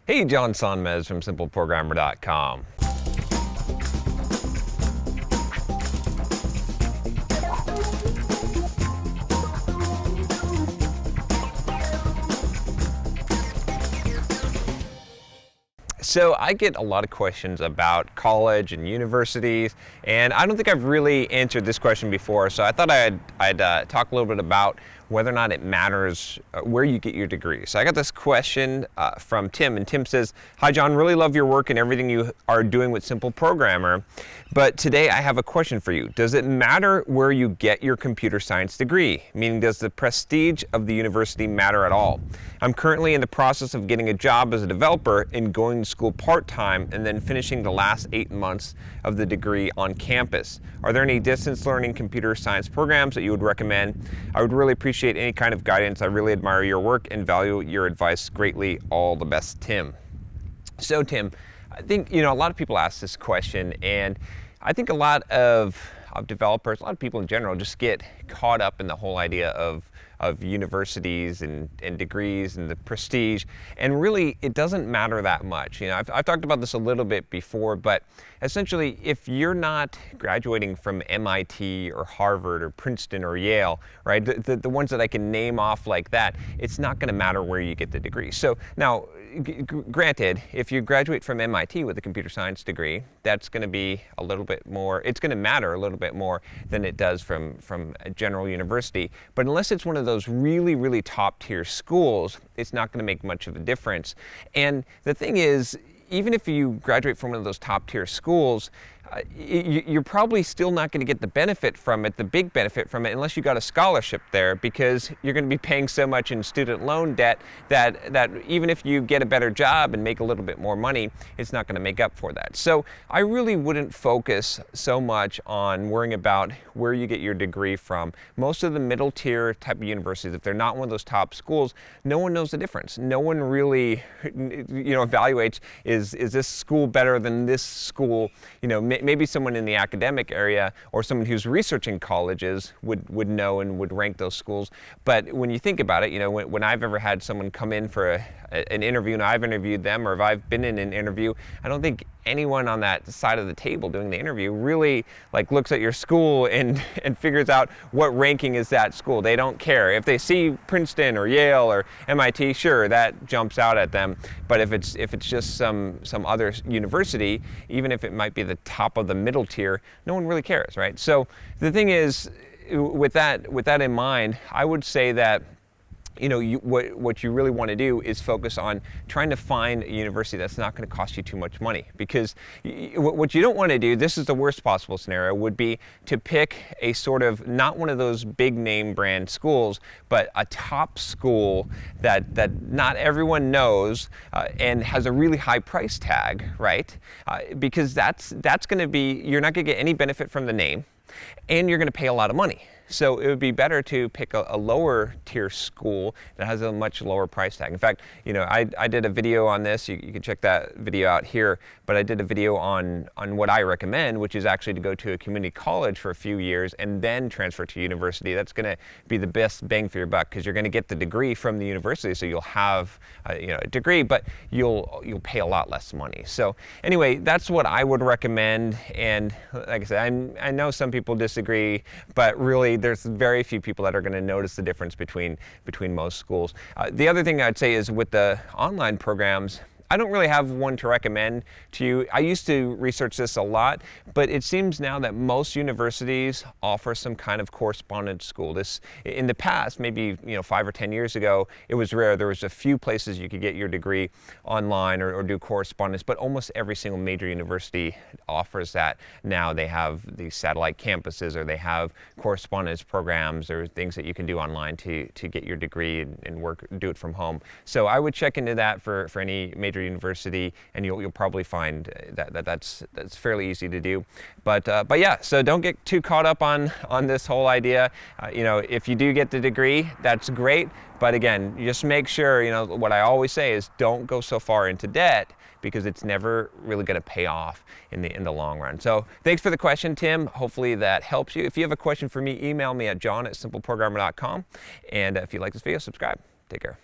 Hey, John Sonmez from simpleprogrammer.com. So I get a lot of questions about college and universities, and I don't think I've really answered this question before, so I thought I'd talk a little bit about whether or not it matters where you get your degree. So I got this question from Tim, and Tim says, "Hi John, really love your work and everything you are doing with Simple Programmer, but today I have a question for you. Does it matter where you get your computer science degree? Meaning, does the prestige of the university matter at all? I'm currently in the process of getting a job as a developer and going to school part-time and then finishing the last 8 months of the degree on campus. Are there any distance learning computer science programs that you would recommend? I would really appreciate any kind of guidance. I really admire your work and value your advice greatly. All the best, Tim." So Tim, I think, a lot of people ask this question, and I think a lot of developers, a lot of people in general just get caught up in the whole idea of universities and degrees and the prestige, and really it doesn't matter that much. I've talked about this a little bit before, but essentially if you're not graduating from MIT or Harvard or Princeton or Yale, right, the ones that I can name off like that, it's not going to matter where you get the degree. So now, granted, if you graduate from MIT with a computer science degree, that's going to be a little bit more, it's going to matter a little bit more than it does from a general university. But unless it's one of those really, really top tier schools, it's not going to make much of a difference. And the thing is, even if you graduate from one of those top tier schools, you're probably still not going to get the benefit from it, the big benefit from it, unless you got a scholarship there, because you're going to be paying so much in student loan debt that even if you get a better job and make a little bit more money, it's not going to make up for that. So I really wouldn't focus so much on worrying about where you get your degree from. Most of the middle tier type of universities, if they're not one of those top schools, no one knows the difference. No one really, evaluates, is this school better than this school? Maybe someone in the academic area or someone who's researching colleges would know and would rank those schools. But when you think about it, when I've ever had someone come in for an interview and I've interviewed them, or if I've been in an interview, I don't think anyone on that side of the table doing the interview really looks at your school and figures out what ranking is that school. They don't care. If they see Princeton or Yale or MIT, sure, that jumps out at them. But if it's just some other university, even if it might be the top of the middle tier, no one really cares, right? So the thing is, with that in mind, I would say that what you really want to do is focus on trying to find a university that's not going to cost you too much money. Because what you don't want to do, this is the worst possible scenario, would be to pick a sort of, not one of those big name brand schools, but a top school that not everyone knows and has a really high price tag, right? Because that's going to be, you're not going to get any benefit from the name, and you're going to pay a lot of money. So it would be better to pick a lower tier school that has a much lower price tag. In fact, I did a video on this. You can check that video out here. But I did a video on what I recommend, which is actually to go to a community college for a few years and then transfer to university. That's going to be the best bang for your buck, because you're going to get the degree from the university, so you'll have a degree, but you'll pay a lot less money. So anyway, that's what I would recommend. And like I said, I know some people disagree, but really, there's very few people that are going to notice the difference between most schools. The other thing I'd say is with the online programs, I don't really have one to recommend to you. I used to research this a lot, but it seems now that most universities offer some kind of correspondence school. This, in the past, maybe 5 or 10 years ago, it was rare. There was a few places you could get your degree online or do correspondence, but almost every single major university offers that now. They have these satellite campuses, or they have correspondence programs, or things that you can do online to get your degree and do it from home. So I would check into that for any major university, and you'll probably find that's fairly easy to do. But yeah, so don't get too caught up on this whole idea. If you do get the degree, that's great. But again, just make sure, what I always say is don't go so far into debt, because it's never really going to pay off in the long run. So thanks for the question, Tim. Hopefully that helps you. If you have a question for me, email me at john@simpleprogrammer.com. And if you like this video, subscribe. Take care.